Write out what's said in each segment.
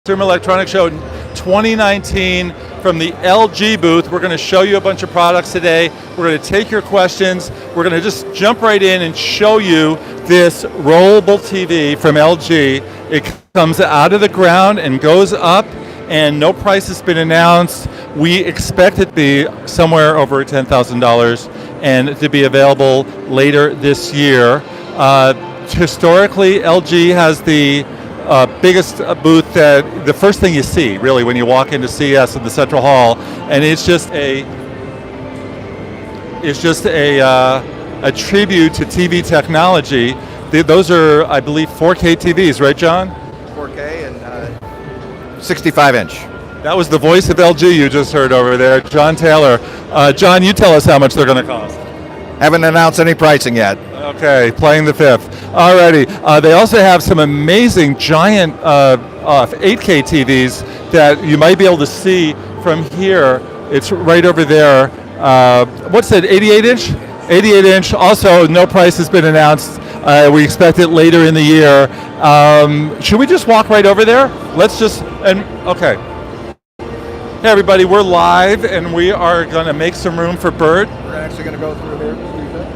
Consumer Electronics Show 2019 from the LG booth. We're going to show you a bunch of products today. We're going to take your questions. We're going to just jump right in and show you this rollable TV from LG. It comes out of the ground and goes up, and no price has been announced. We expect it to be somewhere over $10,000 and to be available later this year. Historically, LG has the biggest booth that the first thing you see really when you walk into CES in the Central Hall, and it's just a tribute to TV technology. Those are, I believe, 4K TVs, right, John? 4K and 65 inch. That was the voice of LG you just heard over there, John Taylor. John, you tell us how much they're going to cost. Haven't announced any pricing yet. Okay, playing the fifth. Alrighty. They also have some amazing giant 8K TVs that you might be able to see from here. It's right over there. What's it, 88 inch? 88 inch. Also, no price has been announced. We expect it later in the year. Should we just walk right over there? Okay. Hey everybody, we're live and we are going to make some room for Bert. We're actually going to go through here.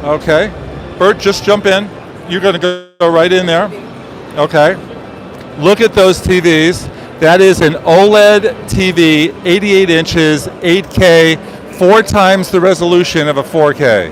Okay. Bert, just jump in. You're going to go right in there. Okay. Look at those TVs. That is an OLED TV, 88 inches, 8K, 4 times the resolution of a 4K.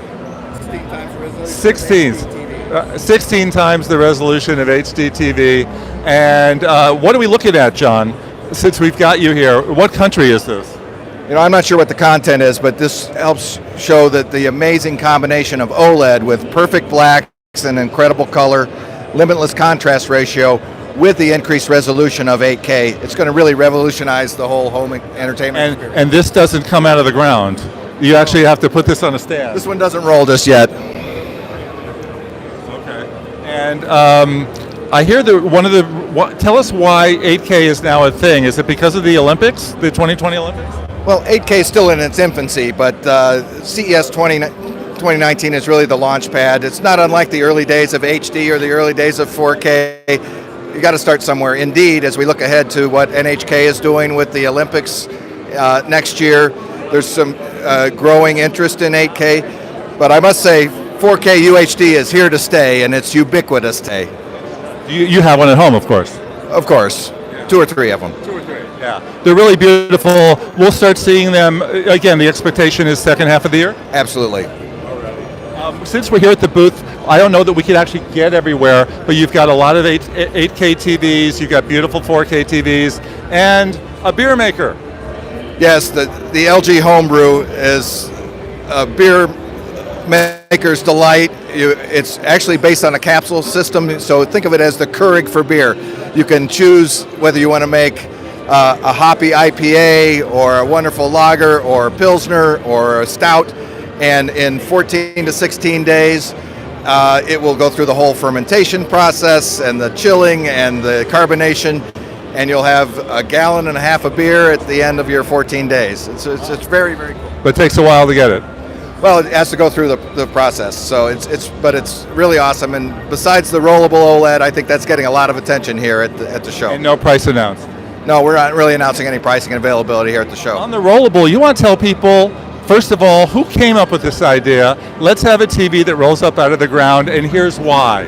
16 times the resolution of HD TV. And what are we looking at, John, since we've got you here? What country is this? You know, I'm not sure what the content is, but this helps show that the amazing combination of OLED with perfect blacks and incredible color, limitless contrast ratio, with the increased resolution of 8K, it's going to really revolutionize the whole home entertainment experience. And this doesn't come out of the ground. You actually have to put this on a stand. This one doesn't roll just yet. Okay. And I hear that tell us why 8K is now a thing. Is it because of the Olympics, the 2020 Olympics? Well, 8K is still in its infancy, but CES 2019 is really the launch pad. It's not unlike the early days of HD or the early days of 4K. You got to start somewhere. Indeed, as we look ahead to what NHK is doing with the Olympics next year, there's some growing interest in 8K. But I must say, 4K UHD is here to stay, and it's ubiquitous today. You have one at home, of course. Of course. Yeah. 2 or 3 of them. 2 or 3. Yeah, they're really beautiful. We'll start seeing them, again, the expectation is second half of the year? Absolutely. Since we're here at the booth, I don't know that we could actually get everywhere, but you've got a lot of 8K TVs, you've got beautiful 4K TVs, and a beer maker. Yes, the LG Homebrew is a beer maker's delight. It's actually based on a capsule system, so think of it as the Keurig for beer. You can choose whether you want to make a hoppy IPA or a wonderful lager or a Pilsner or a stout, and in 14 to 16 days it will go through the whole fermentation process and the chilling and the carbonation, and you'll have 1.5 gallons of beer at the end of your 14 days. It's very, very cool. But it takes a while to get it. Well, it has to go through the process, so it's really awesome. And besides the rollable OLED, I think that's getting a lot of attention here at the show. And no price announced. No, we're not really announcing any pricing and availability here at the show. On the rollable, you want to tell people, first of all, who came up with this idea? Let's have a TV that rolls up out of the ground, and here's why.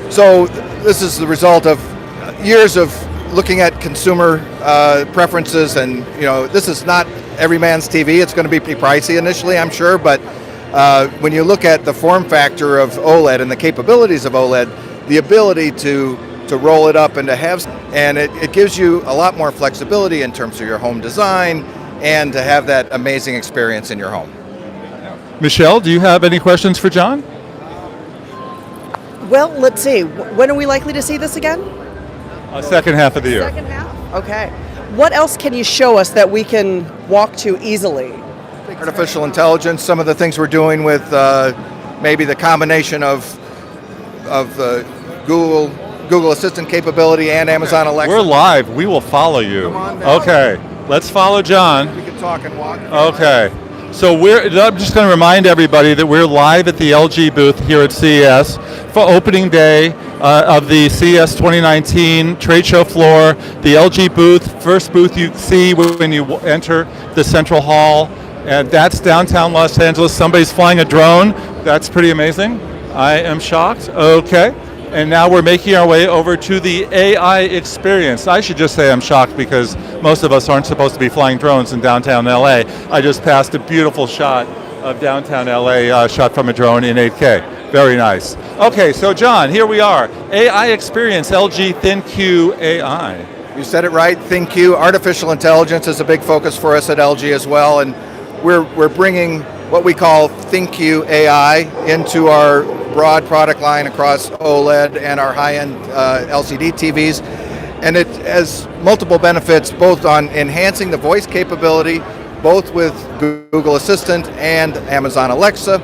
So this is the result of years of looking at consumer preferences, and you know, this is not every man's TV. It's going to be pretty pricey initially, I'm sure, but when you look at the form factor of OLED and the capabilities of OLED, the ability to roll it up and to have, and it gives you a lot more flexibility in terms of your home design and to have that amazing experience in your home. Michelle, do you have any questions for John? Well, let's see. When are we likely to see this again? Second half of the year. Second half? Okay. What else can you show us that we can walk to easily? Artificial intelligence, some of the things we're doing with maybe the combination of the Google Assistant capability and Amazon Alexa. We're live. We will follow you. Come on down. Okay. Let's follow John. We can talk and walk. Okay. So I'm just going to remind everybody that we're live at the LG booth here at CES for opening day. of the CES 2019 trade show floor. The LG booth, first booth you see when you enter the central hall, and that's downtown Los Angeles. Somebody's flying a drone. That's pretty amazing. I am shocked. Okay. And now we're making our way over to the AI experience. I should just say I'm shocked because most of us aren't supposed to be flying drones in downtown LA. I just passed a beautiful shot of downtown LA shot from a drone in 8K. Very nice. Okay, so John, here we are. AI experience, LG ThinQ AI. You said it right, ThinQ. Artificial intelligence is a big focus for us at LG as well, and we're bringing what we call ThinQ AI into our broad product line across OLED and our high-end LCD TVs. And it has multiple benefits, both on enhancing the voice capability, both with Google Assistant and Amazon Alexa,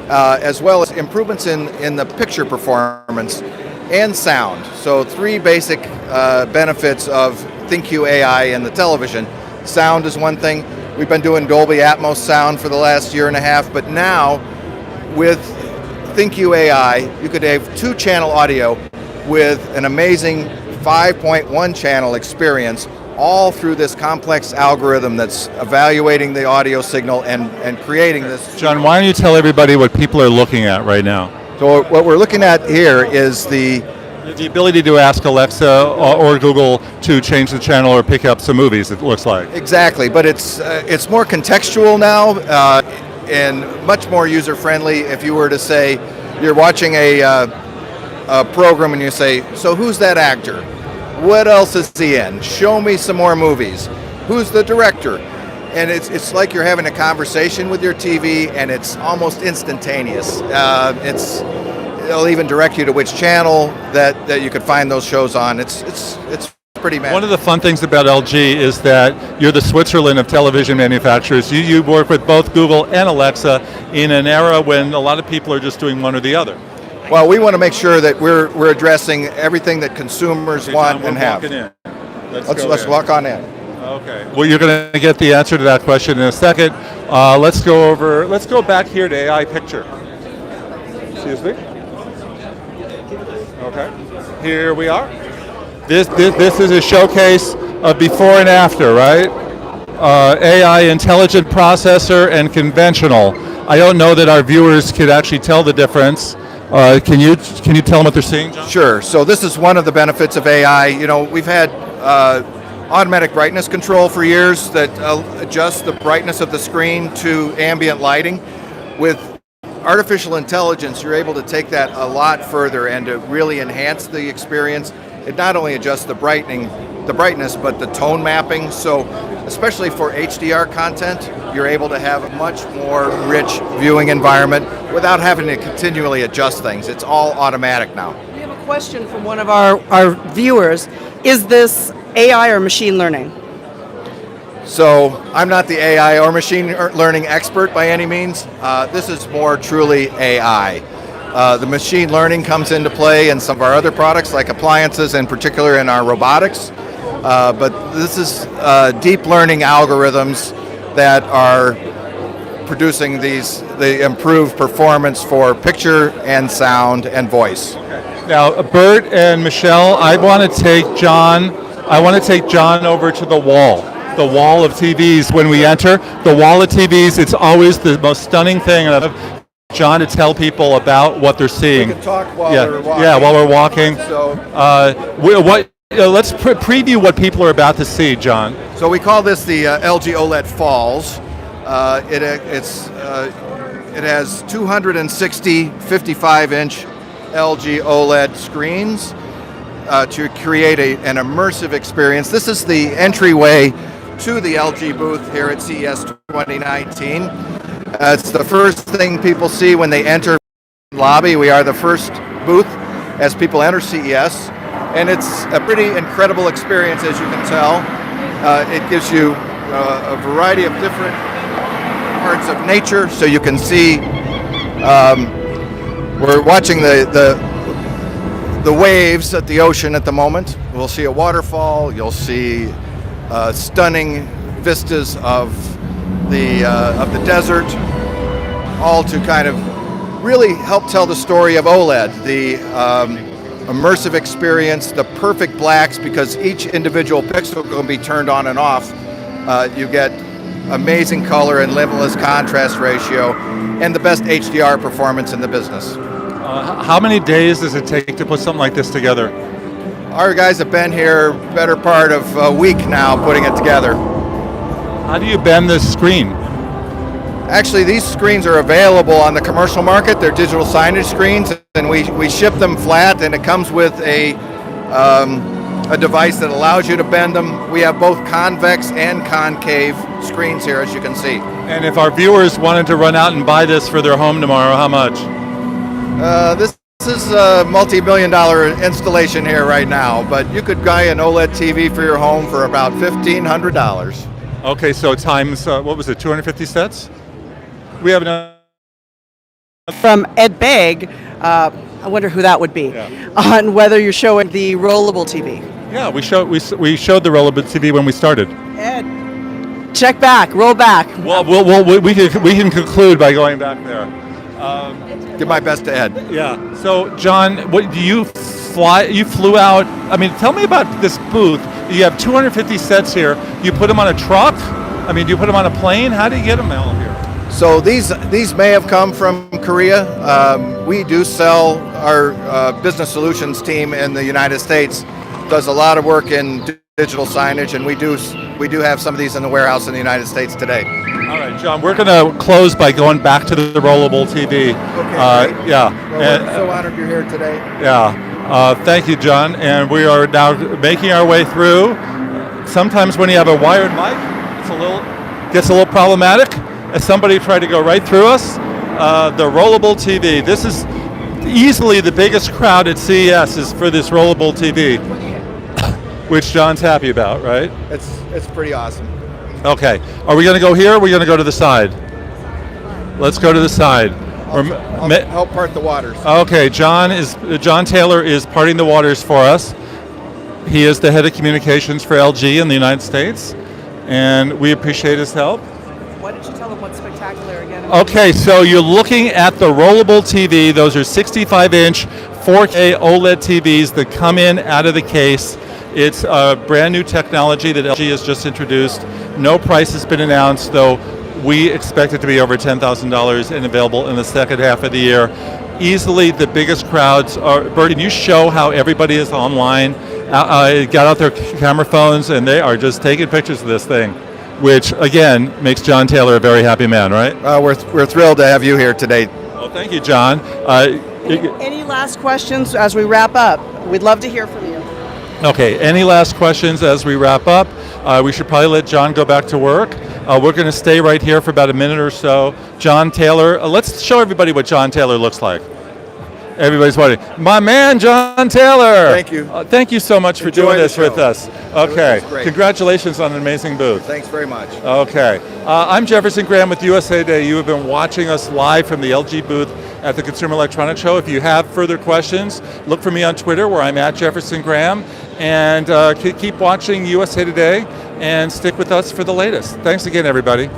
as well as improvements in the picture performance and sound. So 3 basic benefits of ThinQ AI in the television. Sound is one thing. We've been doing Dolby Atmos sound for the last year and a half, but now with ThinQ AI, you could have 2-channel audio with an amazing 5.1 channel experience, all through this complex algorithm that's evaluating the audio signal and creating this. John, why don't you tell everybody what people are looking at right now? So what we're looking at here is the ability to ask Alexa or Google to change the channel or pick up some movies, it looks like. Exactly, but it's more contextual now and much more user-friendly. If you were to say, you're watching a program and you say, so who's that actor? What else is he in? Show me some more movies. Who's the director? And it's like you're having a conversation with your TV, and it's almost instantaneous. It'll even direct you to which channel that you could find those shows on. It's pretty magic. One of the fun things about LG is that you're the Switzerland of television manufacturers. You work with both Google and Alexa in an era when a lot of people are just doing one or the other. Well, we want to make sure that we're addressing everything that consumers want and have. In. Let's walk on in. Okay. Well, you're going to get the answer to that question in a second. Let's go back here to AI picture. Excuse me. Okay. Here we are. This is a showcase of before and after, right? AI intelligent processor and conventional. I don't know that our viewers could actually tell the difference. Can you tell them what they're seeing, John? Sure. So this is one of the benefits of AI. You know, we've had automatic brightness control for years that adjusts the brightness of the screen to ambient lighting. With artificial intelligence, you're able to take that a lot further and to really enhance the experience. It not only adjusts the brightness, but the tone mapping. So especially for HDR content, you're able to have a much more rich viewing environment without having to continually adjust things. It's all automatic now. We have a question from one of our viewers. Is this AI or machine learning? So I'm not the AI or machine learning expert by any means. This is more truly AI. The machine learning comes into play in some of our other products, like appliances, in particular in our robotics. But this is deep learning algorithms that are producing the improved performance for picture and sound and voice. Okay. Now, Bert and Michelle, I want to take John over to the wall of TVs. When we enter the wall of TVs, it's always the most stunning thing. And I've John to tell people about what they're seeing. We can talk while we're walking. Yeah, while we're walking. So, let's preview what people are about to see, John. So we call this the LG OLED Falls. It has 260 55-inch LG OLED screens to create an immersive experience. This is the entryway to the LG booth here at CES 2019. It's the first thing people see when they enter the lobby. We are the first booth as people enter CES, and it's a pretty incredible experience, as you can tell. It gives you a variety of different parts of nature, so you can see. We're watching the waves at the ocean at the moment. We'll see a waterfall. You'll see stunning vistas of the desert, all to kind of really help tell the story of OLED, immersive experience, the perfect blacks, because each individual pixel can be turned on and off. You get amazing color and limitless contrast ratio, and the best HDR performance in the business. How many days does it take to put something like this together? Our guys have been here better part of a week now putting it together. How do you bend this screen? Actually, these screens are available on the commercial market. They're digital signage screens, and we ship them flat, and it comes with a device that allows you to bend them. We have both convex and concave screens here, as you can see. And if our viewers wanted to run out and buy this for their home tomorrow, how much? This is a multi-million-dollar installation here right now, but you could buy an Oled TV for your home for about $1,500. Okay, so times, what was it, 250 sets? We have enough. From Ed Begg, I wonder who that would be, on whether you're showing the Rollable TV. Yeah, we showed the Rollable TV when we started. Ed, check back, roll back. Well, we can conclude by going back there. Give my best to Ed. Yeah. So, John, what do you fly? You flew out. I mean, tell me about this booth. You have 250 sets here. You put them on a truck? I mean, do you put them on a plane? How do you get them out here? So these may have come from Korea. We do sell. Our business solutions team in the United States does a lot of work in digital signage, and we do have some of these in the warehouse in the United States today. All right, John, we're going to close by going back to the Rollable TV. Okay, yeah. Well, we're so honored you're here today. Yeah. Thank you, John. And we are now making our way through. Sometimes when you have a wired mic, gets a little problematic. As somebody tried to go right through us, the Rollable TV. This is easily the biggest crowd at CES is for this Rollable TV, which John's happy about, right? It's pretty awesome. Okay. Are we going to go here or are we going to go to the side? Let's go to the side. I'll help part the waters. Okay. John Taylor is parting the waters for us. He is the head of communications for LG in the United States, and we appreciate his help. Why don't you tell them what's spectacular again? Okay, so you're looking at the Rollable TV. Those are 65-inch 4K OLED TVs that come in out of the case. It's a brand new technology that LG has just introduced. No price has been announced, though we expect it to be over $10,000 and available in the second half of the year. Easily the biggest crowds are. Bert, can you show how everybody is online? Got out their camera phones and they are just taking pictures of this thing, which again makes John Taylor a very happy man, right? We're thrilled to have you here today. Well, thank you, John. Any last questions as we wrap up? We'd love to hear from you. Okay, any last questions as we wrap up? We should probably let John go back to work. We're going to stay right here for about a minute or so. John Taylor, let's show everybody what John Taylor looks like. Everybody's wondering. My man, John Taylor. Thank you. Thank you so much for doing this with us. Okay. Great. Congratulations on an amazing booth. Thanks very much. Okay. I'm Jefferson Graham with USA Today. You have been watching us live from the LG booth at the Consumer Electronics Show. If you have further questions, look for me on Twitter where I'm at Jefferson Graham. And keep watching USA Today and stick with us for the latest. Thanks again, everybody.